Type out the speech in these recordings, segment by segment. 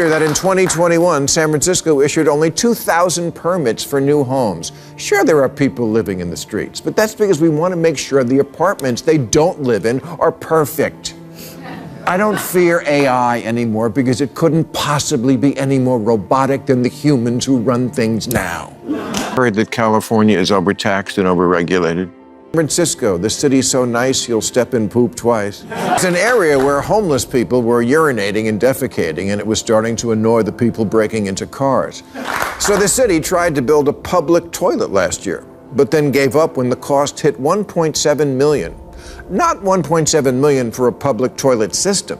That in 2021, San Francisco issued only 2,000 permits for new homes. Sure, there are people living in the streets, but that's because we want to make sure the apartments they don't live in are perfect. I don't fear AI anymore because it couldn't possibly be any more robotic than the humans who run things now. I heard that California is overtaxed and overregulated. San Francisco, the city's so nice you'll step in poop twice. It's an area where homeless people were urinating and defecating, and it was starting to annoy the people breaking into cars. So the city tried to build a public toilet last year, but then gave up when the cost hit $1.7 million. Not $1.7 million for a public toilet system,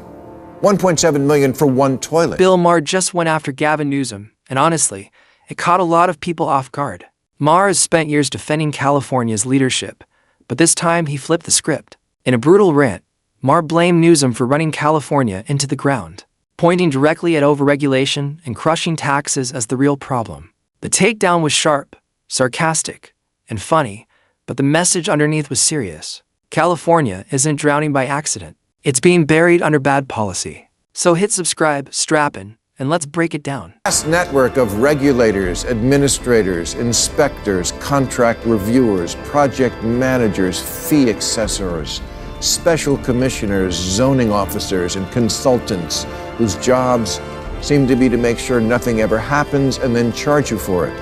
$1.7 million for one toilet. Bill Maher just went after Gavin Newsom, and honestly, it caught a lot of people off guard. Maher has spent years defending California's leadership, but this time he flipped the script. In a brutal rant, Maher blamed Newsom for running California into the ground, pointing directly at overregulation and crushing taxes as the real problem. The takedown was sharp, sarcastic, and funny, but the message underneath was serious. California isn't drowning by accident. It's being buried under bad policy. So hit subscribe, strap in, and let's break it down. Vast network of regulators, administrators, inspectors, contract reviewers, project managers, fee assessors, special commissioners, zoning officers, and consultants whose jobs seem to be to make sure nothing ever happens and then charge you for it.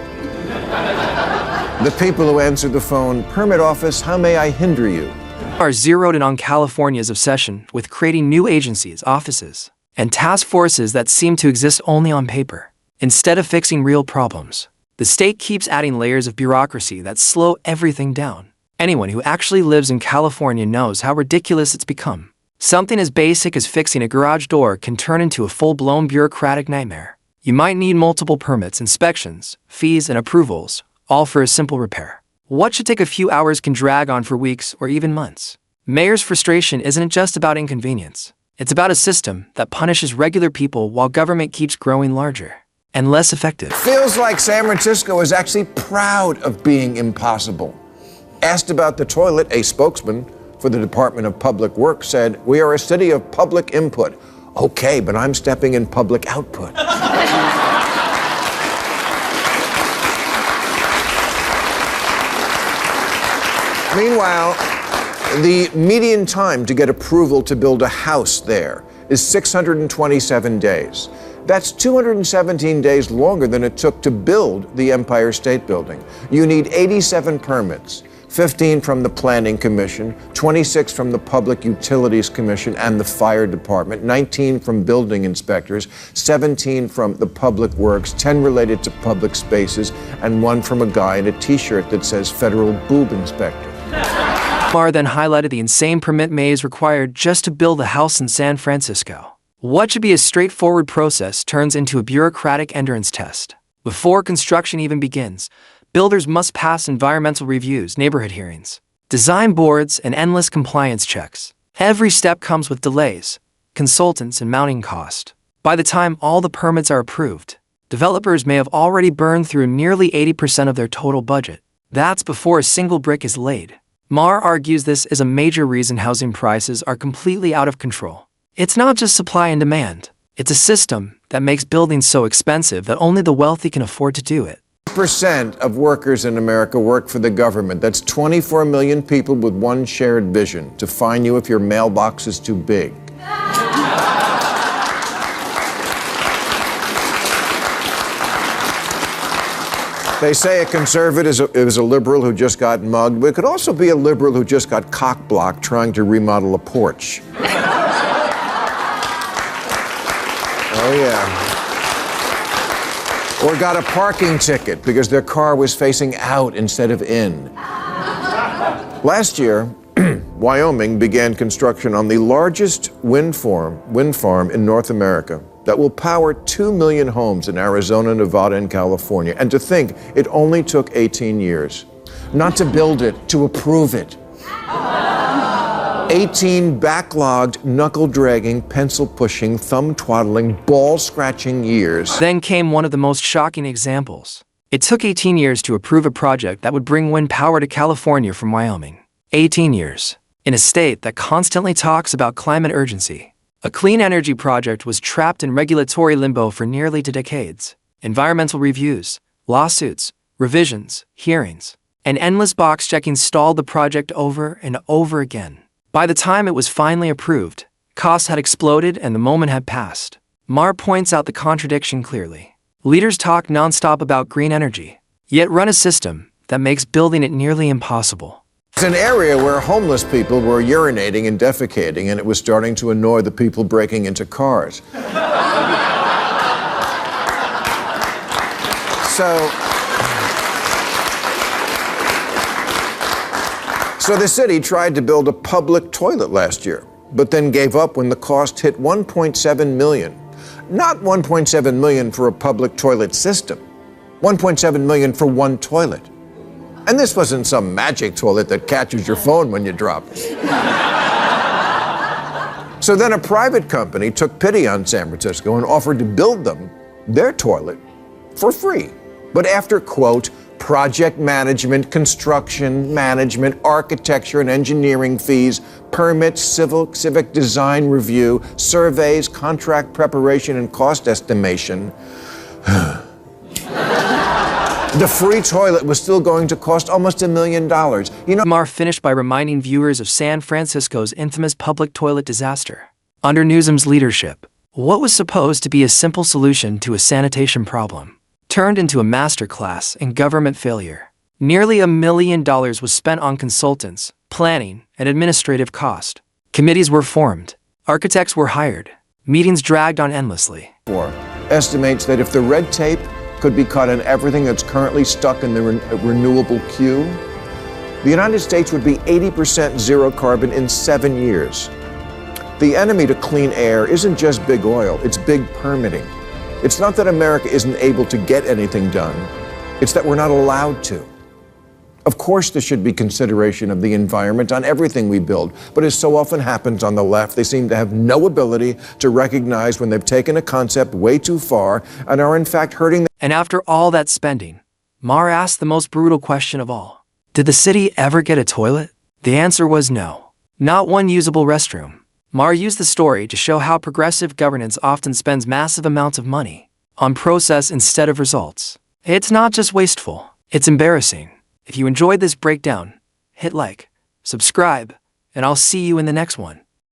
The people who answer the phone, "Permit office, how may I hinder you?" Are zeroed in on California's obsession with creating new agencies, offices, and task forces that seem to exist only on paper. Instead of fixing real problems, the state keeps adding layers of bureaucracy that slow everything down. Anyone who actually lives in California knows how ridiculous it's become. Something as basic as fixing a garage door can turn into a full-blown bureaucratic nightmare. You might need multiple permits, inspections, fees, and approvals, all for a simple repair. What should take a few hours can drag on for weeks or even months. Mayor's frustration isn't just about inconvenience. It's about a system that punishes regular people while government keeps growing larger and less effective. Feels like San Francisco is actually proud of being impossible. Asked about the toilet, a spokesman for the Department of Public Works said, "We are a city of public input." Okay, but I'm stepping in public output. Meanwhile, the median time to get approval to build a house there is 627 days. That's 217 days longer than it took to build the Empire State Building. You need 87 permits, 15 from the Planning Commission, 26 from the Public Utilities Commission and the Fire Department, 19 from building inspectors, 17 from the Public Works, 10 related to public spaces, and 1 from a guy in a t-shirt that says Federal Boob Inspector. Maher then highlighted the insane permit maze required just to build a house in San Francisco. What should be a straightforward process turns into a bureaucratic endurance test. Before construction even begins, builders must pass environmental reviews, neighborhood hearings, design boards, and endless compliance checks. Every step comes with delays, consultants, and mounting cost. By the time all the permits are approved, developers may have already burned through nearly 80% of their total budget. That's before a single brick is laid. Maher argues this is a major reason housing prices are completely out of control. It's not just supply and demand. It's a system that makes building so expensive that only the wealthy can afford to do it. 10% of workers in America work for the government. That's 24 million people with one shared vision: to fine you if your mailbox is too big. They say a conservative is a liberal who just got mugged, but it could also be a liberal who just got cock-blocked trying to remodel a porch. Oh, yeah. Or got a parking ticket because their car was facing out instead of in. Last year, Wyoming began construction on the largest wind farm in North America that will power 2 million homes in Arizona, Nevada, and California. And to think, it only took 18 years. Not to build it, to approve it. 18 backlogged, knuckle-dragging, pencil-pushing, thumb-twaddling, ball-scratching years. Then came one of the most shocking examples. It took 18 years to approve a project that would bring wind power to California from Wyoming. 18 years. In a state that constantly talks about climate urgency. A clean energy project was trapped in regulatory limbo for nearly 2 decades. Environmental reviews, lawsuits, revisions, hearings, and endless box checking stalled the project over and over again. By the time it was finally approved, costs had exploded and the moment had passed. Maher points out the contradiction clearly. Leaders talk nonstop about green energy, yet run a system that makes building it nearly impossible. It's an area where homeless people were urinating and defecating, and it was starting to annoy the people breaking into cars. So the city tried to build a public toilet last year, but then gave up when the cost hit $1.7 million. Not $1.7 million for a public toilet system, $1.7 million for one toilet. And this wasn't some magic toilet that catches your phone when you drop it. So then a private company took pity on San Francisco and offered to build them their toilet for free. But after, quote, project management, construction management, architecture and engineering fees, permits, civic design review, surveys, contract preparation, and cost estimation, the free toilet was still going to cost almost $1 million. Maher finished by reminding viewers of San Francisco's infamous public toilet disaster. Under Newsom's leadership, what was supposed to be a simple solution to a sanitation problem turned into a masterclass in government failure. Nearly $1 million was spent on consultants, planning, and administrative cost. Committees were formed. Architects were hired. Meetings dragged on endlessly. Estimates that if the red tape could be cut on everything that's currently stuck in the renewable queue, the United States would be 80% zero carbon in 7 years. The enemy to clean air isn't just big oil, it's big permitting. It's not that America isn't able to get anything done, it's that we're not allowed to. Of course, there should be consideration of the environment on everything we build, but as so often happens on the left, they seem to have no ability to recognize when they've taken a concept way too far and are in fact hurting them. And after all that spending, Maher asked the most brutal question of all. Did the city ever get a toilet? The answer was no. Not one usable restroom. Maher used the story to show how progressive governance often spends massive amounts of money on process instead of results. It's not just wasteful, it's embarrassing. If you enjoyed this breakdown, hit like, subscribe, and I'll see you in the next one.